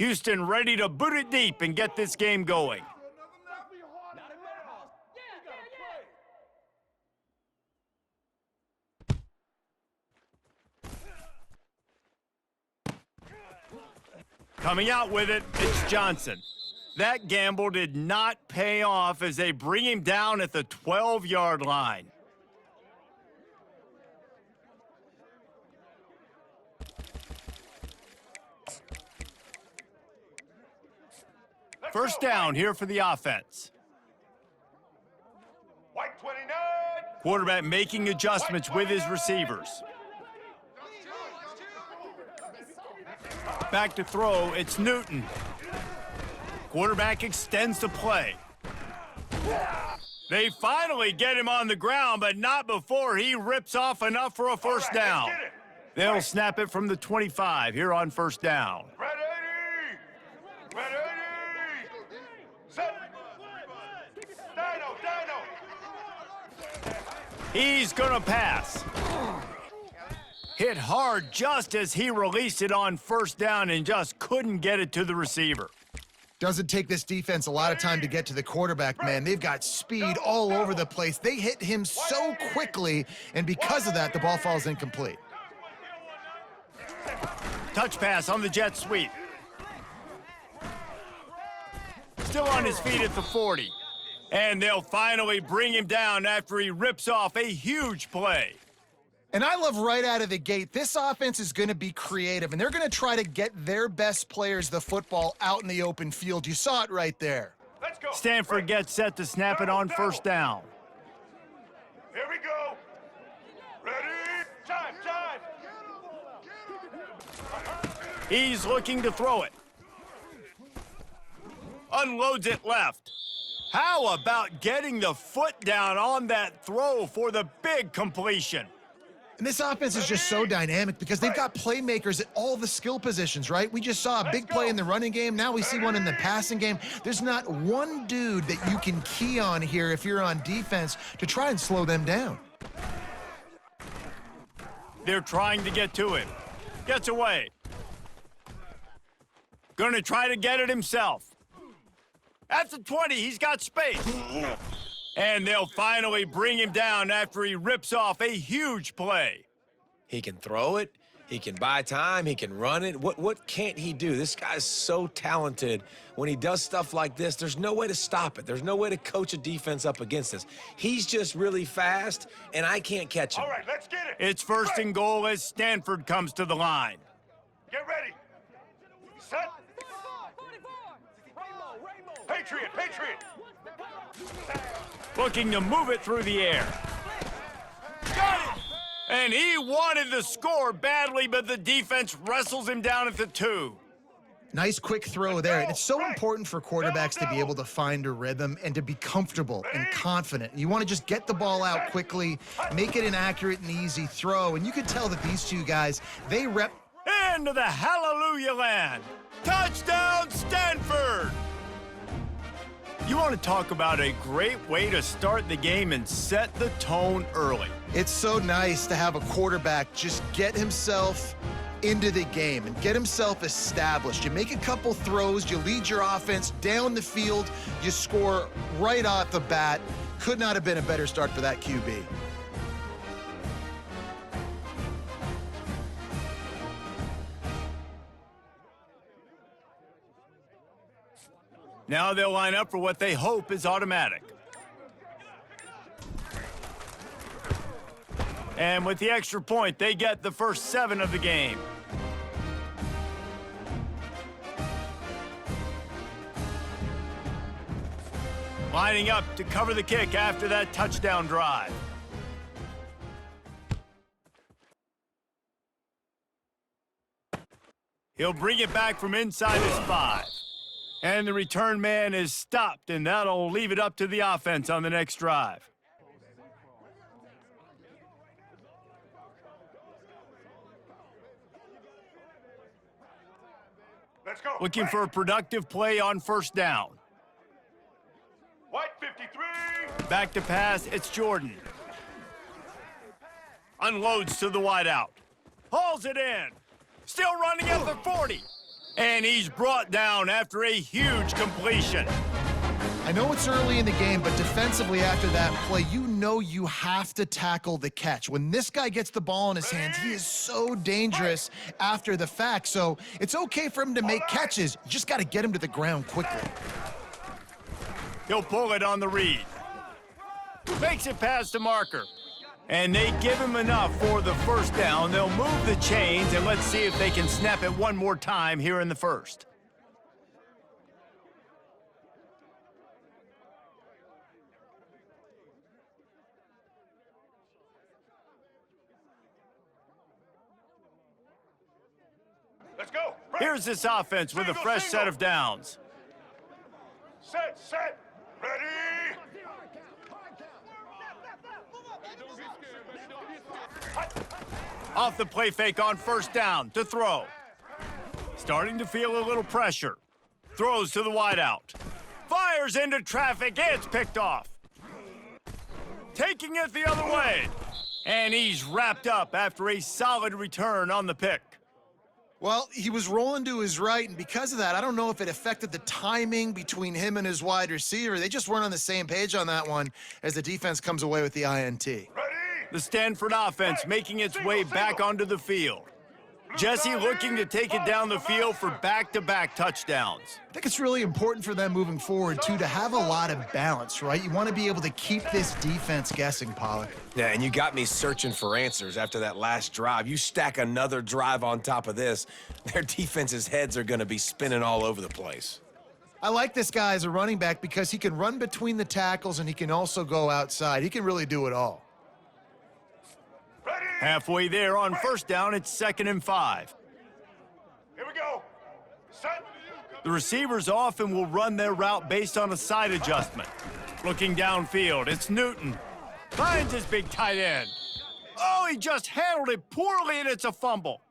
Houston ready to boot it deep and get this game going. Coming out with it, it's Johnson. That gamble did not pay off as they bring him down at the 12-yard line. First down here for the offense. White 29. Quarterback making adjustments with his receivers. Back to throw, it's Newton. Quarterback extends the play. They finally get him on the ground, but not before he rips off enough for a first down. They'll snap it from the 25 here on first down. Red 80. Red 80. Set. Dino. He's gonna pass. Hit hard just as he released it on first down and just couldn't get it to the receiver. Doesn't take this defense a lot of time to get to the quarterback, man. They've got speed all over the place. They hit him so quickly, and because of that, the ball falls incomplete. Touch pass on the jet sweep. Still on his feet at the 40. And they'll finally bring him down after he rips off a huge play. And I love right out of the gate, this offense is going to be creative, and they're going to try to get their best players the football out in the open field. You saw it right there. Let's go. Stanford gets set to snap it on first down. Here we go. Ready? Time. He's looking to throw it. Unloads it left. How about getting the foot down on that throw for the big completion? And this offense is just so dynamic because they've got playmakers at all the skill positions, right? We just saw a big play in the running game. Now we see one in the passing game. There's not one dude that you can key on here if you're on defense to try and slow them down. They're trying to get to him. Gets away. Gonna try to get it himself. At the 20, he's got space. And they'll finally bring him down after he rips off a huge play. He can throw it. He can buy time. He can run it. What can't he do? This guy's so talented. When he does stuff like this, there's no way to stop it. There's no way to coach a defense up against this. He's just really fast, and I can't catch him. All right, let's get it. It's first and goal as Stanford comes to the line. Get ready. Set. Patriot. Looking to move it through the air. Got it! And he wanted the score badly, but the defense wrestles him down at the 2. Nice quick throw there. And it's so important for quarterbacks to be able to find a rhythm and to be comfortable and confident. You want to just get the ball out quickly, make it an accurate and easy throw. And you can tell that these two guys, they rep. Into the hallelujah land. Touchdown, Stanford! You want to talk about a great way to start the game and set the tone early. It's so nice to have a quarterback just get himself into the game and get himself established. You make a couple throws, you lead your offense down the field, you score right off the bat. Could not have been a better start for that QB. Now they'll line up for what they hope is automatic. And with the extra point, they get the first 7 of the game. Lining up to cover the kick after that touchdown drive. He'll bring it back from inside his 5. And the return man is stopped, and that'll leave it up to the offense on the next drive. Let's go. Looking for a productive play on first down. White 53. Back to pass, it's Jordan. Unloads to the wideout. Hauls it in. Still running at the 40. And he's brought down after a huge completion. I know it's early in the game, but defensively after that play, you know you have to tackle the catch. When this guy gets the ball in his hands, he is so dangerous after the fact. So it's okay for him to make catches. You just got to get him to the ground quickly. He'll pull it on the read. Makes it past the marker. And they give him enough for the first down. They'll move the chains, and let's see if they can snap it one more time here in the first. Let's go. Here's this offense with a fresh set of downs. Set. Ready. Off the play fake on first down to throw. Starting to feel a little pressure. Throws to the wideout. Fires into traffic. It's picked off. Taking it the other way. And he's wrapped up after a solid return on the pick. Well, he was rolling to his right, and because of that, I don't know if it affected the timing between him and his wide receiver. They just weren't on the same page on that one as the defense comes away with the INT. Ready. The Stanford offense making its way back onto the field. Jesse looking to take it down the field for back-to-back touchdowns. I think it's really important for them moving forward, too, to have a lot of balance, right? You want to be able to keep this defense guessing, Pollock. Yeah, and you got me searching for answers after that last drive. You stack another drive on top of this, their defense's heads are going to be spinning all over the place. I like this guy as a running back because he can run between the tackles and he can also go outside. He can really do it all. Ready. Halfway there on first down, it's 2nd and 5. Here we go. Set. The receivers often will run their route based on a side adjustment. Looking downfield, it's Newton. Finds his big tight end. Oh, he just handled it poorly, and it's a fumble.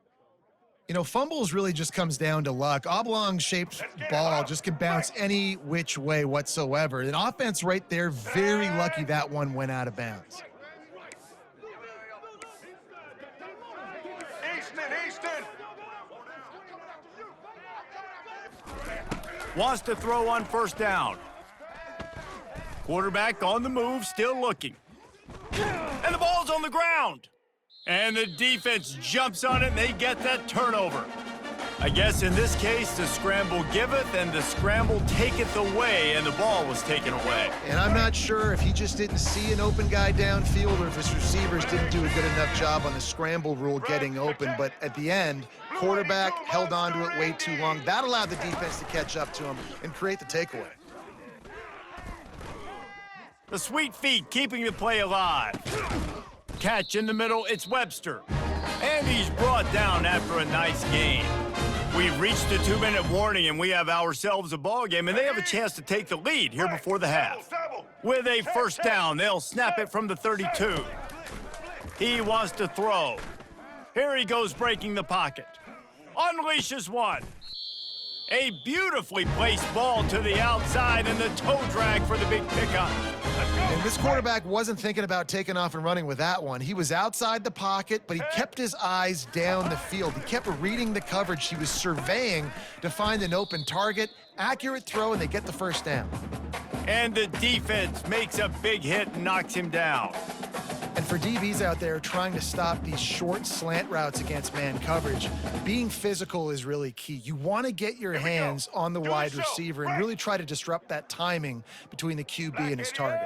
You know, fumbles really just comes down to luck. Oblong-shaped ball just can bounce any which way whatsoever. An offense right there, very lucky that one went out of bounds. Easton. Wants to throw on first down. Quarterback on the move, still looking. And the ball's on the ground. And the defense jumps on it, and they get that turnover. I guess in this case, the scramble giveth and the scramble taketh away, and the ball was taken away. And I'm not sure if he just didn't see an open guy downfield or if his receivers didn't do a good enough job on the scramble rule getting open. But at the end, quarterback held on to it way too long. That allowed the defense to catch up to him and create the takeaway. The sweet feet keeping the play alive. Catch in the middle, it's Webster. And he's brought down after a nice gain. We've reached the 2-minute warning, and we have ourselves a ball game, and they have a chance to take the lead here before the half. With a first down, they'll snap it from the 32. He wants to throw. Here he goes breaking the pocket. Unleashes one. A beautifully placed ball to the outside, and the toe drag for the big pickup. And this quarterback wasn't thinking about taking off and running with that one. He was outside the pocket, but he kept his eyes down the field. He kept reading the coverage. He was surveying to find an open target. Accurate throw, and they get the first down. And the defense makes a big hit and knocks him down. And for DBs out there trying to stop these short slant routes against man coverage, being physical is really key. You want to get your hands on the wide receiver and really try to disrupt that timing between the QB and his target.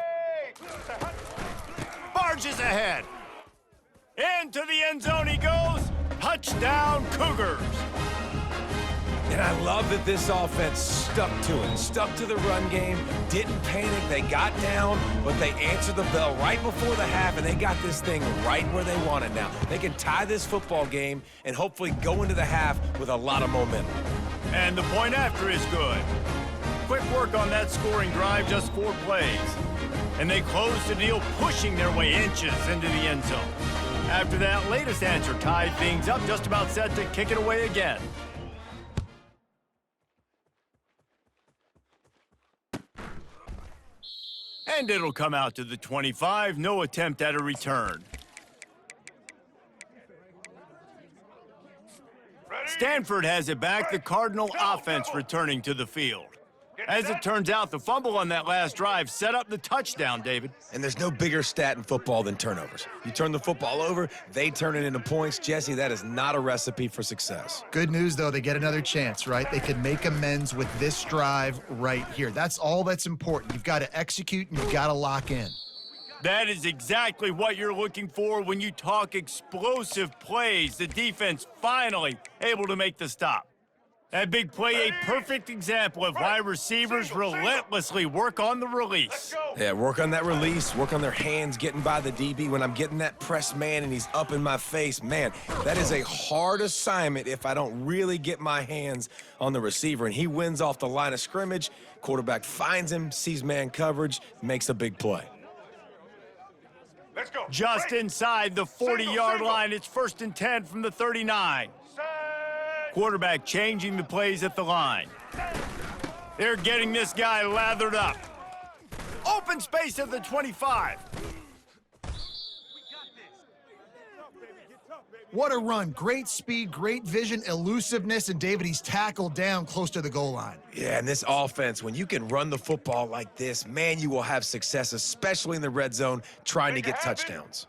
Barges ahead. Into the end zone he goes. Touchdown, Cougars. And I love that this offense stuck to it, stuck to the run game, didn't panic. They got down, but they answered the bell right before the half, and they got this thing right where they want it now. They can tie this football game and hopefully go into the half with a lot of momentum. And the point after is good. Quick work on that scoring drive, just 4 plays. And they close the deal, pushing their way inches into the end zone. After that latest answer tied things up, just about set to kick it away again. And it'll come out to the 25, no attempt at a return. Stanford has it back, the Cardinal offense returning to the field. As it turns out, the fumble on that last drive set up the touchdown, David. And there's no bigger stat in football than turnovers. You turn the football over, they turn it into points. Jesse, that is not a recipe for success. Good news, though, they get another chance, right? They can make amends with this drive right here. That's all that's important. You've got to execute and you've got to lock in. That is exactly what you're looking for when you talk explosive plays. The defense finally able to make the stop. That big play, a perfect example of why receivers relentlessly work on the release. Yeah, work on that release, work on their hands, getting by the DB. When I'm getting that press man and he's up in my face, man, that is a hard assignment if I don't really get my hands on the receiver. And he wins off the line of scrimmage. Quarterback finds him, sees man coverage, makes a big play. Let's go. Just inside the 40-yard line, it's 1st and 10 from the 39. Quarterback changing the plays at the line. They're getting this guy lathered up. Open space at the 25. What a run. Great speed, great vision, elusiveness, and David, he's tackled down close to the goal line. Yeah, and this offense, when you can run the football like this, man, you will have success, especially in the red zone, trying to get touchdowns.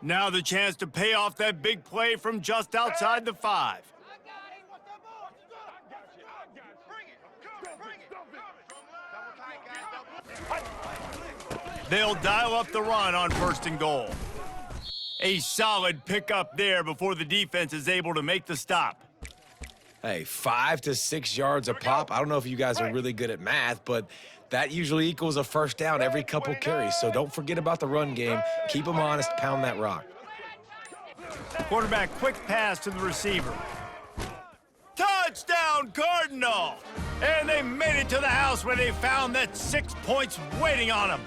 Now the chance to pay off that big play from just outside the 5. They'll dial up the run on 1st and goal. A solid pickup there before the defense is able to make the stop. Hey, 5 to 6 yards a pop. I don't know if you guys are really good at math, but that usually equals a first down every couple carries. So don't forget about the run game. Keep them honest, pound that rock. Quarterback quick pass to the receiver. Touchdown, Cardinal! And they made it to the house where they found that 6 points waiting on them.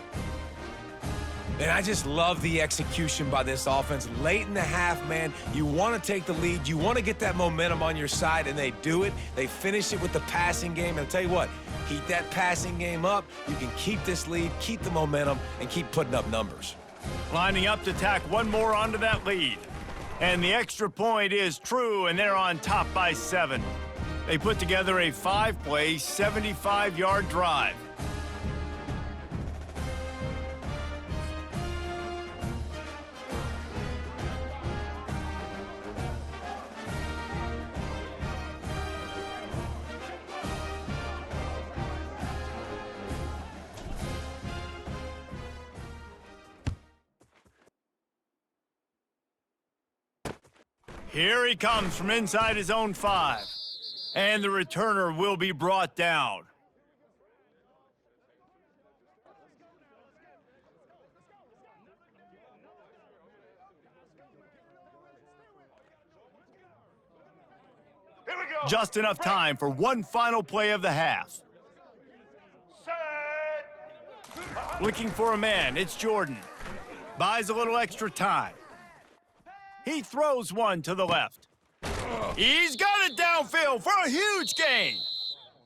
And I just love the execution by this offense. Late in the half, man, you want to take the lead. You want to get that momentum on your side, and they do it. They finish it with the passing game. And I'll tell you what, heat that passing game up. You can keep this lead, keep the momentum, and keep putting up numbers. Lining up to tack one more onto that lead. And the extra point is true, and they're on top by 7. They put together a 5-play, 75-yard drive. Here he comes from inside his own 5. And the returner will be brought down. Here we go. Just enough time for one final play of the half. Set. Looking for a man, it's Jordan. Buys a little extra time. He throws one to the left. He's got it downfield for a huge gain.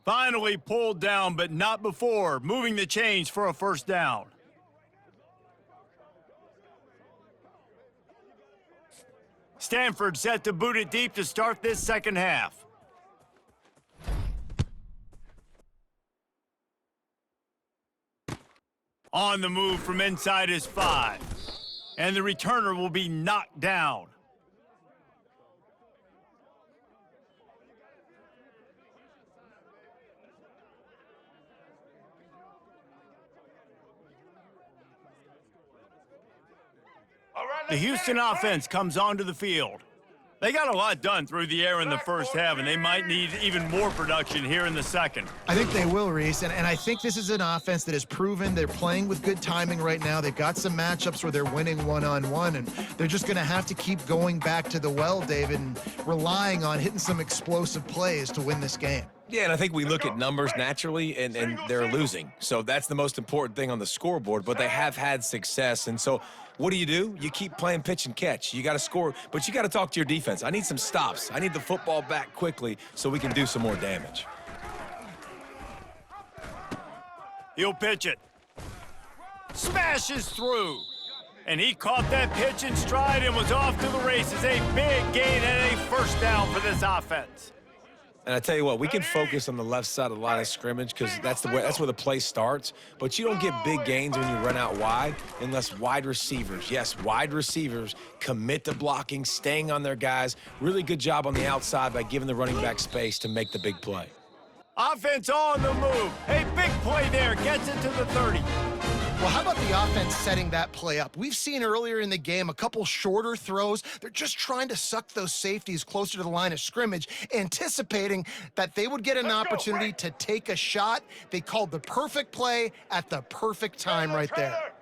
Finally pulled down, but not before, moving the chains for a first down. Stanford set to boot it deep to start this second half. On the move from inside his 5. And the returner will be knocked down. The Houston offense comes onto the field. They got a lot done through the air in the first half, and they might need even more production here in the second. I think they will, Reese, and I think this is an offense that has proven they're playing with good timing right now. They've got some matchups where they're winning one-on-one, and they're just going to have to keep going back to the well, David, and relying on hitting some explosive plays to win this game. Yeah, and I think we look at numbers naturally, and they're losing. So that's the most important thing on the scoreboard, but they have had success. And so what do? You keep playing pitch and catch. You got to score, but you got to talk to your defense. I need some stops. I need the football back quickly so we can do some more damage. He'll pitch it. Smashes through. And he caught that pitch in stride and was off to the races. A big gain and a first down for this offense. And I tell you what, we can focus on the left side of the line of scrimmage because that's where the play starts. But you don't get big gains when you run out wide unless wide receivers, yes, wide receivers, commit to blocking, staying on their guys. Really good job on the outside by giving the running back space to make the big play. Offense on the move. A big play there. Gets it to the 30. Well, how about the offense setting that play up? We've seen earlier in the game a couple shorter throws. They're just trying to suck those safeties closer to the line of scrimmage, anticipating that they would get an opportunity to take a shot. They called the perfect play at the perfect time right there.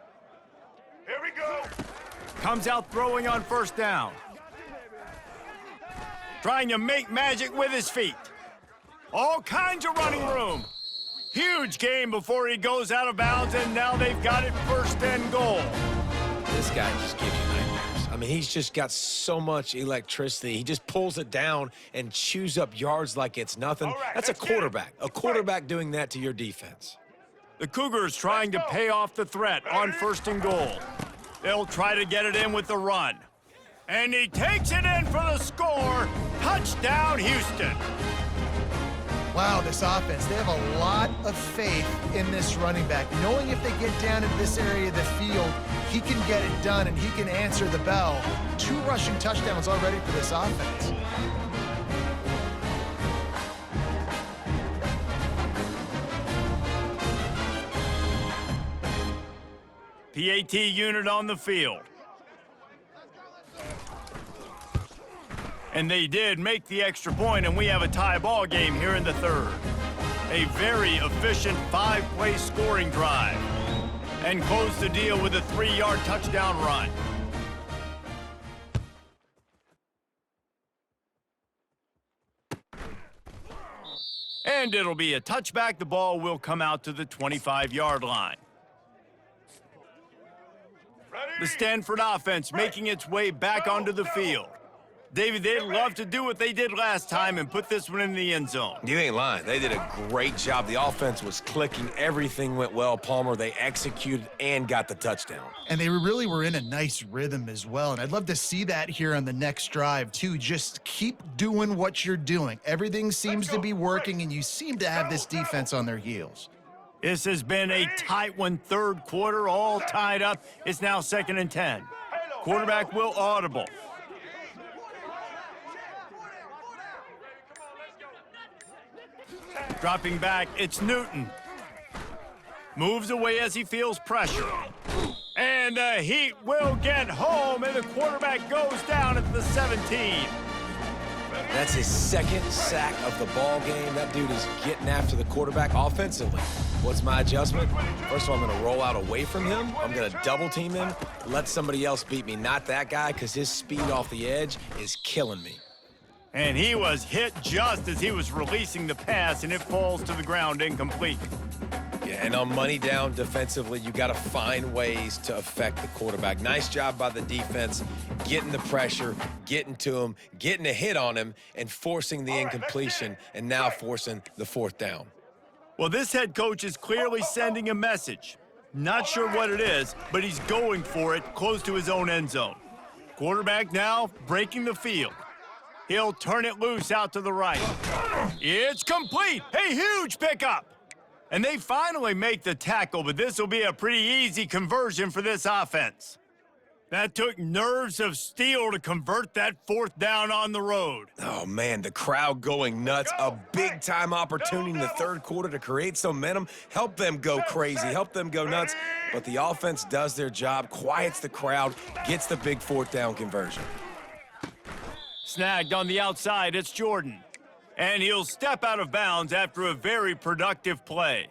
Here we go. Comes out throwing on first down. Trying to make magic with his feet. All kinds of running room. Huge gain before he goes out of bounds, and now they've got it first and goal. This guy just gives you nightmares. I mean, he's just got so much electricity. He just pulls it down and chews up yards like it's nothing. That's a quarterback. A quarterback doing that to your defense. The Cougars trying to pay off the threat on first and goal. They'll try to get it in with the run. And he takes it in for the score. Touchdown, Houston. Wow, this offense, they have a lot of faith in this running back, knowing if they get down in this area of the field, he can get it done and he can answer the bell. 2 rushing touchdowns already for this offense. PAT unit on the field. And they did make the extra point, and we have a tie ball game here in the third. A very efficient 5-play scoring drive. And close the deal with a 3-yard touchdown run. And it'll be a touchback. The ball will come out to the 25-yard line. The Stanford offense making its way back onto the field. David, they'd love to do what they did last time and put this one in the end zone. You ain't lying. They did a great job. The offense was clicking. Everything went well. Palmer, they executed and got the touchdown. And they really were in a nice rhythm as well. And I'd love to see that here on the next drive, too. Just keep doing what you're doing. Everything seems to be working, and you seem to have this defense on their heels. This has been a tight one, third quarter, all tied up. It's now 2nd and 10. Quarterback will audible. Dropping back, it's Newton. Moves away as he feels pressure. And the Heat will get home, and the quarterback goes down at the 17. That's his 2nd sack of the ball game. That dude is getting after the quarterback offensively. What's my adjustment? First of all, I'm going to roll out away from him. I'm going to double team him, let somebody else beat me, not that guy, because his speed off the edge is killing me. And he was hit just as he was releasing the pass, and it falls to the ground incomplete. Yeah, and on money down defensively, you got to find ways to affect the quarterback. Nice job by the defense, getting the pressure, getting to him, getting a hit on him, and forcing the incompletion, and now forcing the 4th down. Well, this head coach is clearly sending a message. Not sure what it is, but he's going for it close to his own end zone. Quarterback now breaking the field. He'll turn it loose out to the right. It's complete. A huge pickup. And they finally make the tackle, but this will be a pretty easy conversion for this offense. That took nerves of steel to convert that 4th down on the road. Oh, man, the crowd going nuts. A big-time opportunity in the 3rd quarter to create some momentum, help them go crazy, help them go nuts. But the offense does their job, quiets the crowd, gets the big 4th down conversion. Snagged on the outside, it's Jordan. And he'll step out of bounds after a very productive play.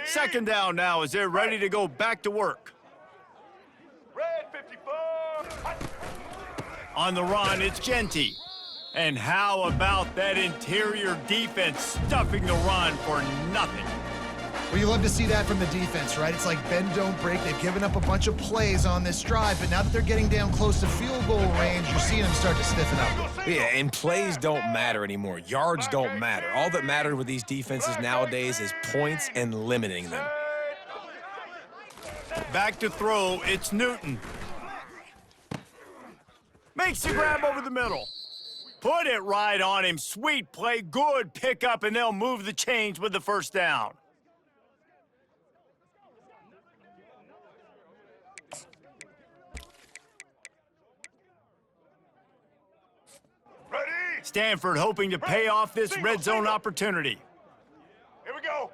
Second down now as they're ready to go back to work. Red 54. On the run, it's Genty. And how about that interior defense stuffing the run for nothing? Well, you love to see that from the defense, right? It's like bend, don't break. They've given up a bunch of plays on this drive, but now that they're getting down close to field goal range, you're seeing them start to stiffen up. Yeah, and plays don't matter anymore. Yards don't matter. All that matters with these defenses nowadays is points and limiting them. Back to throw, it's Newton. Makes the grab over the middle. Put it right on him. Sweet play, good pickup, and they'll move the chains with the first down. Ready? Stanford hoping to pay off this red zone opportunity. Here we go.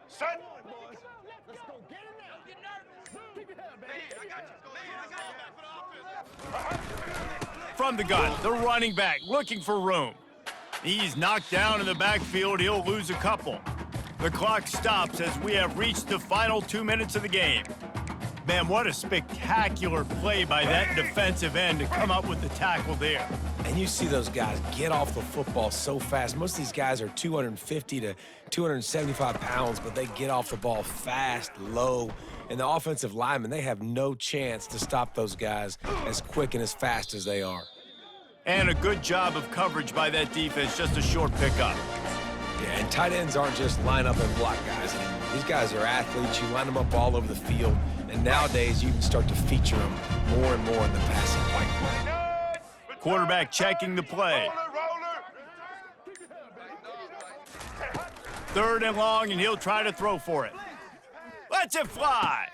Set. From the gun, the running back looking for room. He's knocked down in the backfield. He'll lose a couple. The clock stops as we have reached the final 2 minutes of the game. Man, what a spectacular play by that defensive end to come up with the tackle there. And you see those guys get off the football so fast. Most of these guys are 250 to 275 pounds, but they get off the ball fast, low. And the offensive linemen, they have no chance to stop those guys as quick and as fast as they are. And a good job of coverage by that defense, just a short pickup. Yeah, and tight ends aren't just line up and block guys anymore. These guys are athletes. You line them up all over the field. And nowadays, you can start to feature them more and more in the passing pipeline. Quarterback checking the play. Third and long, and he'll try to throw for it. Lets it fly.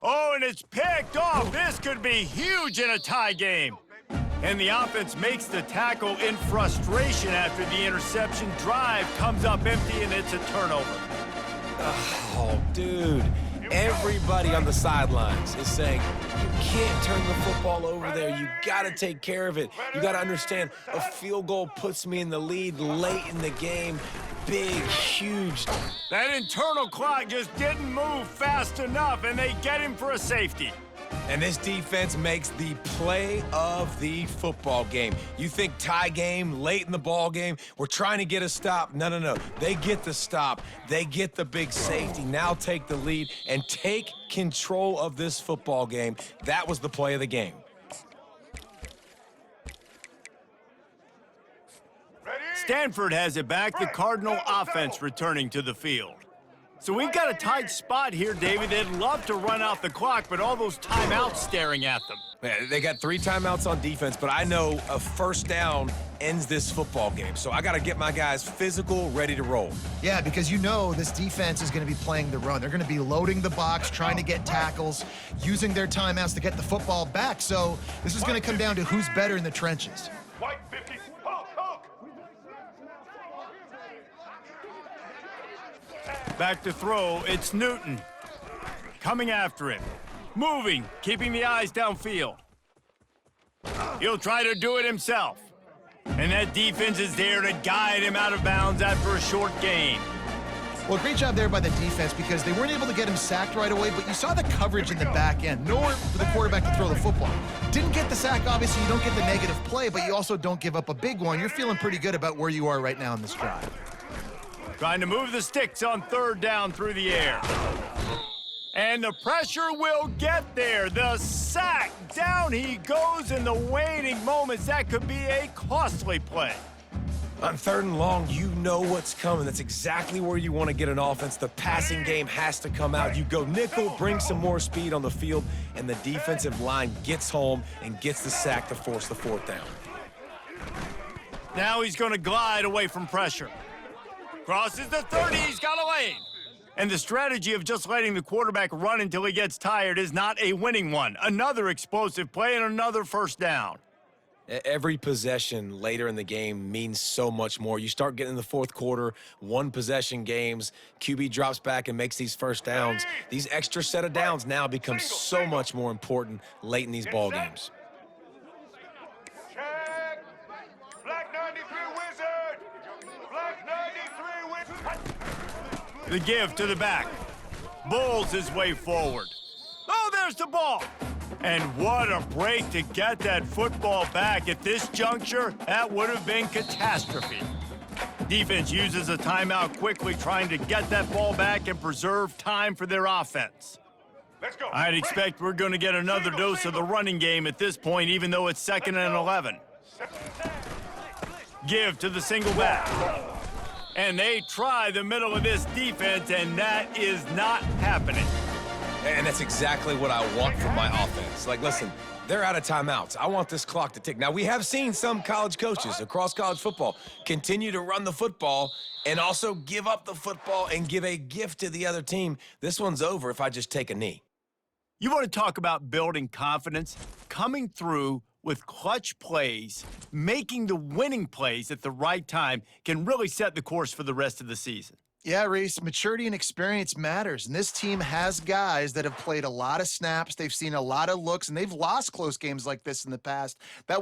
Oh, and it's picked off. This could be huge in a tie game. And the offense makes the tackle in frustration after the interception. Drive comes up empty, and it's a turnover. Oh, dude. Everybody on the sidelines is saying, you can't turn the football over there. You got to take care of it. You got to understand, a field goal puts me in the lead late in the game. Big, huge. That internal clock just didn't move fast enough, and they get him for a safety. And this defense makes the play of the football game. You think tie game, late in the ball game, we're trying to get a stop. No, no, no. They get the stop. They get the big safety. Now take the lead and take control of this football game. That was the play of the game. Stanford has it back, the Cardinal offense returning to the field. So we've got a tight spot here, David. They'd love to run out the clock, but all those timeouts staring at them. Yeah, they got 3 timeouts on defense, but I know a first down ends this football game. So I got to get my guys physical, ready to roll. Yeah, because you know this defense is going to be playing the run. They're going to be loading the box, trying to get tackles, using their timeouts to get the football back. So this is going to come down to who's better in the trenches. White 50. Hulk, Hulk. Back to throw, it's Newton. Coming after him. Moving, keeping the eyes downfield. He'll try to do it himself. And that defense is there to guide him out of bounds after a short gain. Well, great job there by the defense because they weren't able to get him sacked right away, but you saw the coverage in the back end. Nowhere for the quarterback to throw the football. Didn't get the sack, obviously. You don't get the negative play, but you also don't give up a big one. You're feeling pretty good about where you are right now in this drive. Trying to move the sticks on third down through the air. And the pressure will get there. The sack. Down he goes in the waning moments. That could be a costly play. On third and long, you know what's coming. That's exactly where you want to get an offense. The passing game has to come out. You go nickel, bring some more speed on the field, and the defensive line gets home and gets the sack to force the fourth down. Now he's going to glide away from pressure. Crosses the 30, he's got a lane. And the strategy of just letting the quarterback run until he gets tired is not a winning one. Another explosive play and another first down. Every possession later in the game means so much more. You start getting in the fourth quarter, 1-possession games, QB drops back and makes these first downs. These extra set of downs now become so much more important late in these ball games. Check. Black 93 Wizard. Black 93 Wizard. The give to the back. Bowls his way forward. Oh, there's the ball. And what a break to get that football back. At this juncture, that would have been catastrophe. Defense uses a timeout quickly, trying to get that ball back and preserve time for their offense. Let's go. I'd expect we're going to get another dose of the running game at this point, even though it's 2nd and 11. Give to the single back. And they try the middle of this defense, and that is not happening. And that's exactly what I want from my offense. Like, listen, they're out of timeouts. I want this clock to tick. Now, we have seen some college coaches across college football continue to run the football and also give up the football and give a gift to the other team. This one's over if I just take a knee. You want to talk about building confidence? Coming through with clutch plays, making the winning plays at the right time can really set the course for the rest of the season. Yeah, Reese, maturity and experience matters, and this team has guys that have played a lot of snaps. They've seen a lot of looks, and they've lost close games like this in the past. That